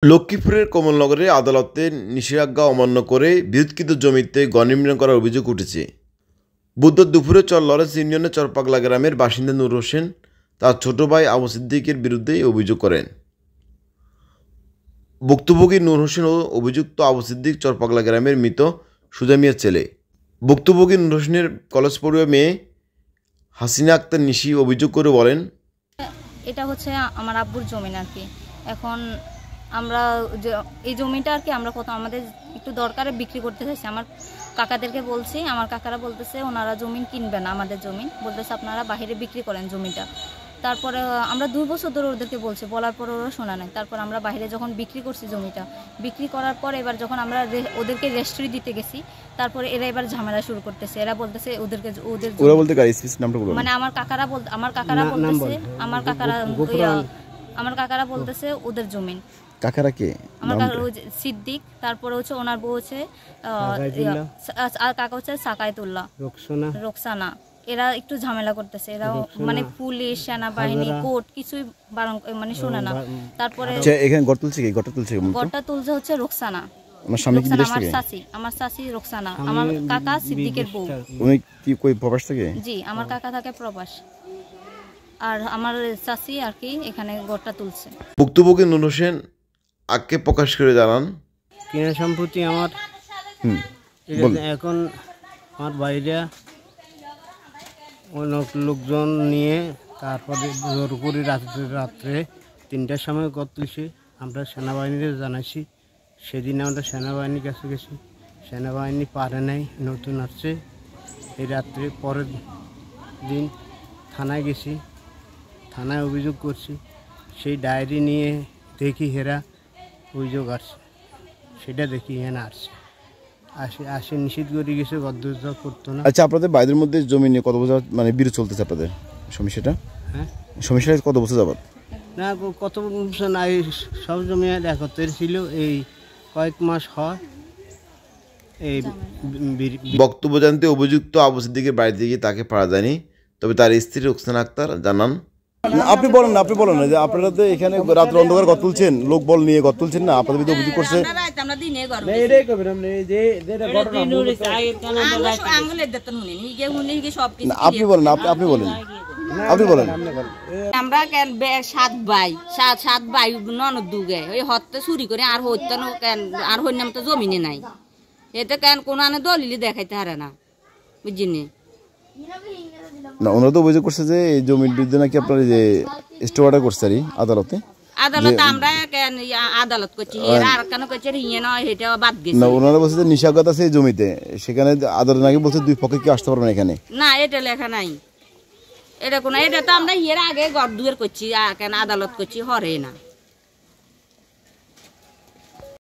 লক্ষ্মীপুরের কমলনগরে আদালতের নিষেধাজ্ঞা অমান্য করে বিরোধকৃত জমিতে ঘর নির্মাণ করার অভিযোগ উঠেছে। বুধবার দুপুরে চর লরেন্স ইউনিয়নের চরপাগলা গ্রামের বাসিন্দা নূর হোসেন তার ছোট ভাই আবু সিদ্দিকের বিরুদ্ধে অভিযোগ করেন। ভুক্তভোগী নূর হোসেন ও অভিযুক্ত আবু সিদ্দিক চরপাগলা গ্রামের মৃত সুজা মিয়ার ছেলে। ভুক্তভোগী নূর হোসেনের কলেজ পড়ুয়া মেয়ে হাসিনা আক্তার নিশি অভিযোগ করে বলেন, এটা হচ্ছে আমার আব্বুর জমি আর কি। এখন আমরা এই জমিটা আর কি আমরা আমাদের একটু দরকারে বিক্রি করতে চাইছি। আমার কাকাদেরকে বলছি, আমার কাকারা বলতেছে ওনারা জমি কিনবে না, আমাদের জমি বলতেছে আপনারা বাইরে বিক্রি করেন জমিটা। তারপরে আমরা 2 বছর ধরে ওদেরকে বলছি, বলার পর ওরা শোনা নাই। তারপর আমরা বাইরে যখন বিক্রি করছি জমিটা, বিক্রি করার পর এবার যখন আমরা ওদেরকে রেজিস্ট্রি দিতে গেছি, তারপরে এরা এবার ঝামেলা শুরু করতেছে। এরা বলতেছে মানে আমার কাকারা বলতেছে ওদের জমি। কাকারা কে? আমার সিদ্দিক, তারপরে হচ্ছে ওনার বউ হচ্ছে কাকা হচ্ছে সাকায়েতুল্লাহ, রোকসানা। এরা একটু ঝামেলা করতেছে। এরা মানে পুলিশ, সেনাবাহিনী, কোর্ট কিছুই মানে শোনে না। তারপরে এখানে গড়টা তুলছে হচ্ছে রোকসানা, আমার শাশি রোকসানা, আমার কাকা সিদ্দিকের বউ। উনি কি কই প্রবাস থেকে? জি, আমার কাকা থাকে প্রবাস, আর আমার শাশি আর কি এখানে গড়টা তুলছে। ভুক্তভোগী নূর হোসেন আগে প্রকাশ করে জানান, কিনা সম্পত্তি আমার এখন আমার বাইরে অনেক লোকজন নিয়ে, তারপরে জোর করে রাত্রে 3টার সময় তুলছে। আমরা সেনাবাহিনীতে জানাইছি। সেদিন আমরা সেনাবাহিনীর কাছে গেছি, সেনাবাহিনী পারে নাই, নতুন আসছে। এই রাত্রে পরের দিন থানায় গেছি, থানায় অভিযোগ করছি। সেই ডায়েরি নিয়ে দেখি হেরা অভিযোগ আসছে, সেটা দেখি এখানে আসে নিষেধ করে গেছে, গদ্দুজ করতো না। আচ্ছা, আপনাদের বাইরের মধ্যে জমি নিয়ে কত বছর মানে বিরোধ চলতেছে আপনাদের সমস্যাটা? হ্যাঁ, সমস্যাটা কত বছর যাবত? না, কত বছর না, সব জমি একত্রে ছিল। এই কয়েক মাস হয় এই বক্তব্য জানতে অভিযুক্ত আবু সিদ্দিকের বাড়িতে গিয়ে তাকে পাওয়া যায়নি। তবে তার স্ত্রী রোকসানা আক্তার জানান, আপনি বলেন না যে আপনারা তো এখানে রাত্রে অন্ধকার ঘর তুলছেন, লোক বল নিয়ে ঘর তুলছেন না, আপনাদের বিরুদ্ধে অভিযোগ করছে। আপনি বলেন আমরা কেন 7 ভাই ননদ দুগে ওই হত্যা চুরি করে আর হত্যা কেন আর হইনাম তো জমিনে নাই। এতে কেন কোন দলিল দেখাইতে হারে না, বুঝিনি না। ওনারা তো অভিযোগ করছে যে এই জমির বিরুদ্ধে নাকি আপনার যে স্টে অর্ডার করছে আদালতে। আমরা কেন আদালত করছি, আর কেন করছে ইয়ে নয়, এটা বাদ গেছে না। ওনারা বলছে যে নিষেধাজ্ঞা আছে এই জমিতে, সেখানে আদালত নাকি বলছে 2 পক্ষে কি আসতে পারবে না এখানে। না, এটা লেখা নাই, এটা তো আমরা এর আগে গড় দুয়ের করছি, কেন আদালত করছি হরে না।